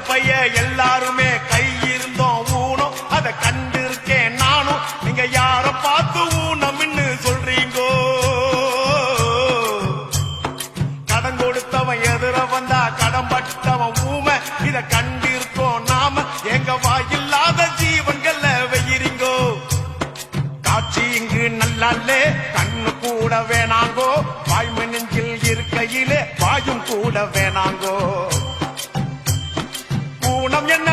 பைய எல்லாருமே கை இருந்தோம் ஊனம் அதை கண்டு இருக்கேன் நானும். நீங்க யார பார்த்து ஊனம்னு சொல்றீங்கோ? கடன் கொடுத்தவன் எதிர வந்தா கடன் பட்டவன் ஊமை இத கண்டு இருக்கோம் நாம. எங்க வாயில்லாத ஜீவன்கள் வெயிரிங்கோ. காட்சி இங்கு நல்லாலே கண்ணு கூட வேணாங்கோ. வாய்மை நெஞ்சில் இருக்கையிலே வாயும் கூட வேணாங்கோ. ஊனம் என்ன